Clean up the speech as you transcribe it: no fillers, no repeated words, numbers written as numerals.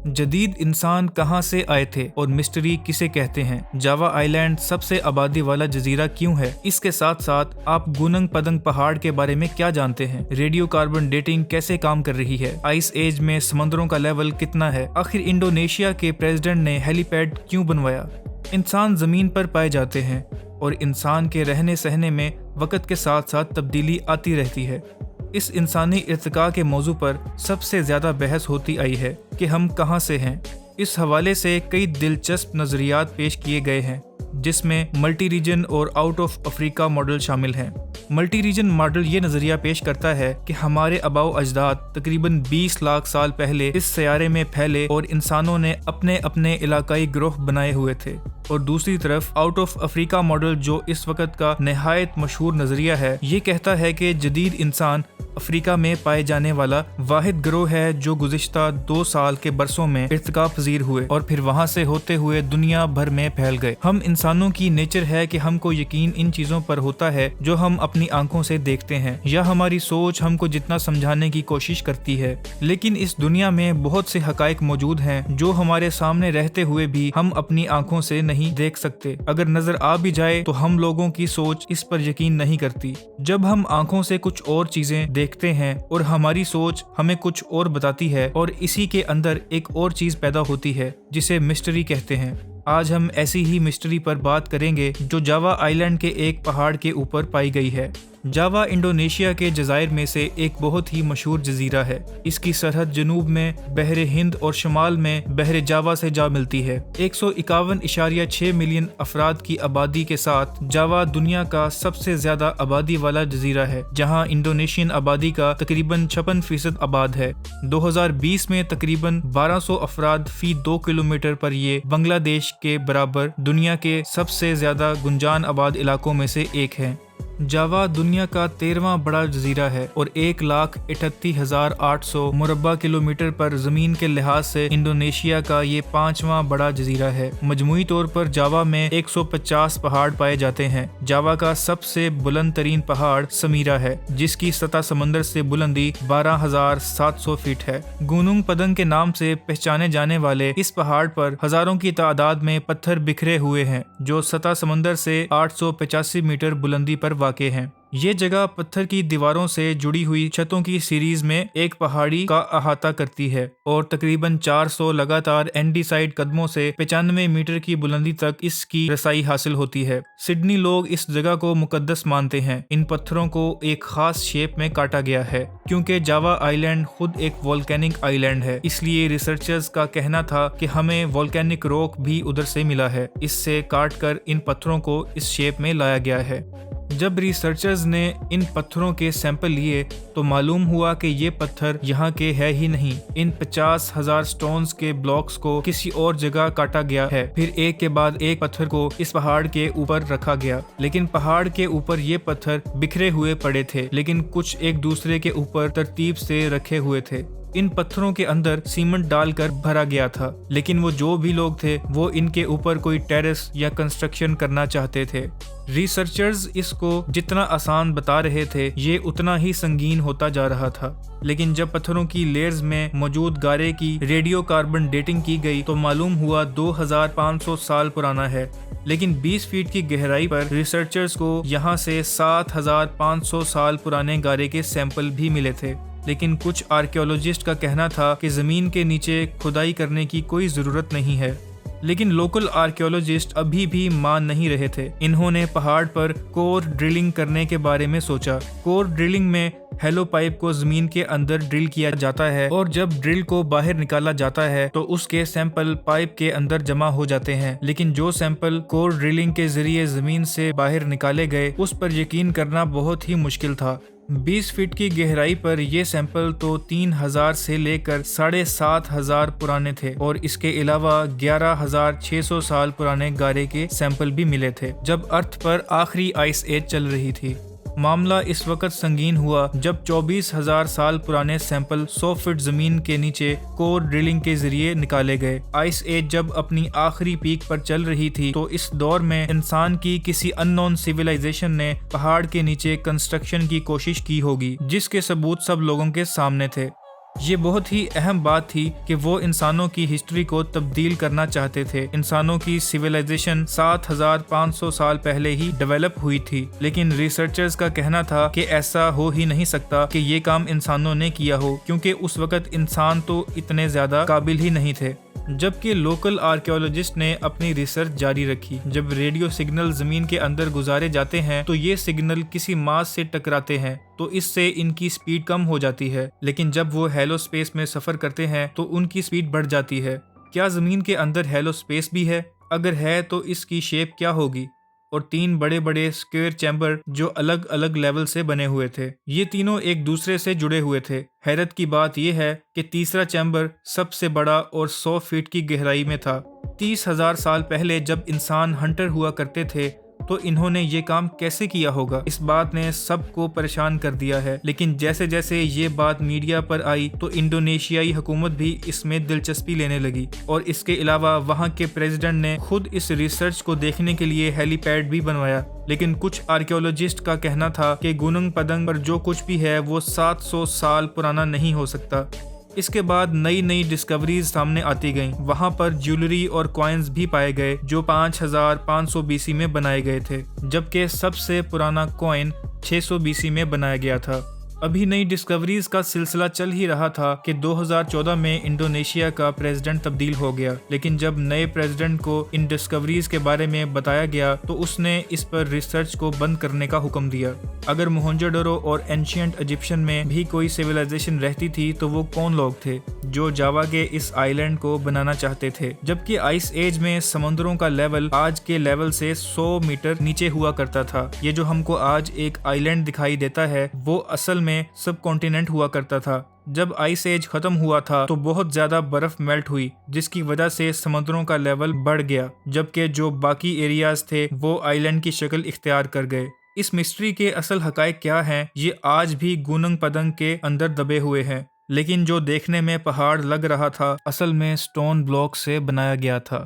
जदीद इंसान कहां से आए थे और मिस्ट्री किसे कहते हैं? जावा आइलैंड सबसे आबादी वाला जजीरा क्यों है? इसके साथ साथ आप गुनंग पदंग पहाड़ के बारे में क्या जानते हैं? रेडियो कार्बन डेटिंग कैसे काम कर रही है? आइस एज में समंदरों का लेवल कितना है? आखिर इंडोनेशिया के प्रेसिडेंट ने हेलीपैड क्यों बनवाया? इंसान जमीन पर पाए जाते हैं और इंसान के रहने सहने में वक्त के साथ साथ तब्दीली आती रहती है। इस इंसानी इर्तिका के मौजू पर सबसे ज्यादा बहस होती आई है कि हम कहाँ से हैं। इस हवाले से कई दिलचस्प नजरियात पेश किए गए हैं, जिसमें मल्टी रीजन और आउट ऑफ अफ्रीका मॉडल शामिल हैं। मल्टी रीजन मॉडल ये नजरिया पेश करता है कि हमारे आबाओ अजदाद तकरीबन 20 लाख साल पहले इस सयारे में फैले और इंसानों ने अपने अपने इलाकाई ग्रोह बनाए हुए थे। और दूसरी तरफ आउट ऑफ अफ्रीका मॉडल, जो इस वक्त का नहायत मशहूर नजरिया है, ये कहता है कि जदीद इंसान अफ्रीका में पाए जाने वाला वाहिद ग्रोह है जो गुज़िश्ता 2 साल के बरसों में इर्तिका पजीर हुए और फिर वहाँ से होते हुए दुनिया भर में फैल गए। हम इंसानों की नेचर है कि हमको यकीन इन चीज़ों पर होता है जो हम अपनी आंखों से देखते हैं या हमारी सोच हमको जितना समझाने की कोशिश करती है। लेकिन इस दुनिया में बहुत से हकायक मौजूद हैं जो हमारे सामने रहते हुए भी हम अपनी आंखों से नहीं देख सकते। अगर नजर आ भी जाए तो हम लोगों की सोच इस पर यकीन नहीं करती। जब हम आंखों से कुछ और चीजें देखते हैं और हमारी सोच हमें कुछ और बताती है और इसी के अंदर एक और चीज पैदा होती है जिसे मिस्ट्री कहते हैं। आज हम ऐसी ही मिस्ट्री पर बात करेंगे जो जावा आइलैंड के एक पहाड़ के ऊपर पाई गई है। जावा इंडोनेशिया के जज़ायर में से एक बहुत ही मशहूर जजीरा है। इसकी सरहद जनूब में बहरे हिंद और शुमाल में बहरे जावा से जा मिलती है। 151.6 मिलियन अफराद की आबादी के साथ जावा दुनिया का सबसे ज्यादा आबादी वाला जजीरा है, जहां इंडोनेशियन आबादी का तकरीबन 56% आबाद है। 2020 में तकरीबन 1200 अफराद फी 2 किलोमीटर पर ये बांग्लादेश के बराबर दुनिया के सबसे ज्यादा गुंजान आबाद इलाकों में से एक है। जावा दुनिया का 13वां बड़ा जजीरा है और 1,38,800 मुरब्बा किलोमीटर पर जमीन के लिहाज से इंडोनेशिया का ये 5वां बड़ा जजीरा है। मजमूई तौर पर जावा में 150 पहाड़ पाए जाते हैं। जावा का सबसे बुलंद तरीन पहाड़ समीरा है, जिसकी सतह समंदर से बुलंदी 12,700 फीट है। गुनुंग पदंग के नाम से पहचाने जाने वाले इस पहाड़ पर हजारों की तादाद में पत्थर बिखरे हुए हैं, जो सतह समंदर से 885 मीटर बुलंदी पर वाक़े हैं। ये जगह पत्थर की दीवारों से जुड़ी हुई छतों की सीरीज में एक पहाड़ी का अहाता करती है और तकरीबन 400 लगातार एंडीसाइड कदमों से 95 मीटर की बुलंदी तक इसकी रसाई हासिल होती है। सिडनी लोग इस जगह को मुकद्दस मानते हैं। इन पत्थरों को एक खास शेप में काटा गया है। क्योंकि जावा आइलैंड खुद एक वोल्केनिक आइलैंड है, इसलिए रिसर्चर्स का कहना था कि हमें वोल्केनिक रॉक भी उधर से मिला है। इससे काट कर इन पत्थरों को इस शेप में लाया गया है। जब रिसर्चर्स ने इन पत्थरों के सैंपल लिए तो मालूम हुआ कि ये पत्थर यहाँ के है ही नहीं। इन 50,000 स्टोन्स के ब्लॉक्स को किसी और जगह काटा गया है, फिर एक के बाद एक पत्थर को इस पहाड़ के ऊपर रखा गया। लेकिन पहाड़ के ऊपर ये पत्थर बिखरे हुए पड़े थे, लेकिन कुछ एक दूसरे के ऊपर तरतीब से रखे हुए थे। इन पत्थरों के अंदर सीमेंट डालकर भरा गया था, लेकिन वो जो भी लोग थे वो इनके ऊपर कोई टेरेस या कंस्ट्रक्शन करना चाहते थे। रिसर्चर्स इसको जितना आसान बता रहे थे, ये उतना ही संगीन होता जा रहा था। लेकिन जब पत्थरों की लेयर्स में मौजूद गारे की रेडियो कार्बन डेटिंग की गई तो मालूम हुआ 2500 साल पुराना है। लेकिन 20 फीट की गहराई पर रिसर्चर्स को यहाँ से 7500 साल पुराने गारे के सैंपल भी मिले थे। लेकिन कुछ आर्कियोलॉजिस्ट का कहना था कि जमीन के नीचे खुदाई करने की कोई जरूरत नहीं है। लेकिन लोकल आर्कियोलॉजिस्ट अभी भी मान नहीं रहे थे। इन्होंने पहाड़ पर कोर ड्रिलिंग करने के बारे में सोचा। कोर ड्रिलिंग में हेलो पाइप को जमीन के अंदर ड्रिल किया जाता है और जब ड्रिल को बाहर निकाला जाता है तो उसके सैंपल पाइप के अंदर जमा हो जाते हैं। लेकिन जो सैंपल कोर ड्रिलिंग के जरिए जमीन से बाहर निकाले गए उस पर यकीन करना बहुत ही मुश्किल था। 20 फीट की गहराई पर ये सैंपल तो 3000 से लेकर 7500 पुराने थे और इसके अलावा 11,600 साल पुराने गारे के सैंपल भी मिले थे जब अर्थ पर आखिरी आइस एज चल रही थी। मामला इस वक्त संगीन हुआ जब 24,000 साल पुराने सैंपल 100 फीट जमीन के नीचे कोर ड्रिलिंग के जरिए निकाले गए। आइस एज जब अपनी आखिरी पीक पर चल रही थी तो इस दौर में इंसान की किसी अननोन सिविलाइजेशन ने पहाड़ के नीचे कंस्ट्रक्शन की कोशिश की होगी, जिसके सबूत सब लोगों के सामने थे। یہ بہت ہی اہم بات تھی کہ وہ انسانوں کی ہسٹری کو تبدیل کرنا چاہتے تھے۔ انسانوں کی سویلائزیشن 7500 سال پہلے ہی ڈیولپ ہوئی تھی، لیکن ریسرچرز کا کہنا تھا کہ ایسا ہو ہی نہیں سکتا کہ یہ کام انسانوں نے کیا ہو، کیونکہ اس وقت انسان تو اتنے زیادہ قابل ہی نہیں تھے۔ جبکہ لوکل آرکیولوجسٹ نے اپنی ریسرچ جاری رکھی۔ جب ریڈیو سگنل زمین کے اندر گزارے جاتے ہیں تو یہ سگنل کسی ماس سے ٹکراتے ہیں تو اس سے ان کی سپیڈ کم ہو جاتی ہے، لیکن جب وہ ہیلو سپیس میں سفر کرتے ہیں تو ان کی سپیڈ بڑھ جاتی ہے۔ کیا زمین کے اندر ہیلو سپیس بھی ہے؟ اگر ہے تو اس کی شیپ کیا ہوگی؟ اور 3 بڑے بڑے اسکوائر چیمبر جو الگ الگ لیول سے بنے ہوئے تھے، یہ تینوں ایک دوسرے سے جڑے ہوئے تھے۔ حیرت کی بات یہ ہے کہ تیسرا چیمبر سب سے بڑا اور 100 فٹ کی گہرائی میں تھا۔ 30,000 سال پہلے جب انسان ہنٹر ہوا کرتے تھے تو انہوں نے یہ کام کیسے کیا ہوگا؟ اس بات نے سب کو پریشان کر دیا ہے، لیکن جیسے جیسے یہ بات میڈیا پر آئی تو انڈونیشیائی حکومت بھی اس میں دلچسپی لینے لگی، اور اس کے علاوہ وہاں کے پریزیڈنٹ نے خود اس ریسرچ کو دیکھنے کے لیے ہیلی پیڈ بھی بنوایا۔ لیکن کچھ آرکیولوجسٹ کا کہنا تھا کہ گوننگ پدنگ پر جو کچھ بھی ہے وہ 700 سال پرانا نہیں ہو سکتا۔ اس کے بعد نئی نئی ڈسکوریز سامنے آتی گئیں۔ وہاں پر جیولری اور کوائنز بھی پائے گئے جو 5500 BC میں بنائے گئے تھے، جبکہ سب سے پرانا کوائن 600 BC میں بنایا گیا تھا۔ ابھی نئی ڈسکوریز کا سلسلہ چل ہی رہا تھا کہ 2014 میں انڈونیشیا کا پریزیڈنٹ تبدیل ہو گیا، لیکن جب نئے پریزیڈنٹ کو ان ڈسکوریز کے بارے میں بتایا گیا تو اس نے اس پر ریسرچ کو بند کرنے کا حکم دیا۔ اگر موہنجو-ڈارو اور اینشینٹ ایجپشن میں بھی کوئی سویلائزیشن رہتی تھی تو وہ کون لوگ تھے جو جاوا کے اس آئی لینڈ کو بنانا چاہتے تھے؟ جبکہ آئس ایج میں سمندروں کا لیول آج کے لیول سے 100 میٹر نیچے ہوا کرتا تھا۔ یہ جو ہم کو آج ایک آئی لینڈ دکھائی دیتا ہے وہ اصل میں سب کانٹیننٹ ہوا کرتا تھا۔ جب آئس ایج ختم ہوا تھا تو بہت زیادہ برف میلٹ ہوئی، جس کی وجہ سے سمندروں کا لیول بڑھ گیا، جبکہ جو باقی ایریاز تھے وہ آئی لینڈ کی شکل اختیار کر گئے۔ اس مسٹری کے اصل حقائق کیا ہیں یہ آج بھی گوننگ پدنگ کے اندر دبے ہوئے ہیں، لیکن جو دیکھنے میں پہاڑ لگ رہا تھا اصل میں سٹون بلاک سے بنایا گیا تھا۔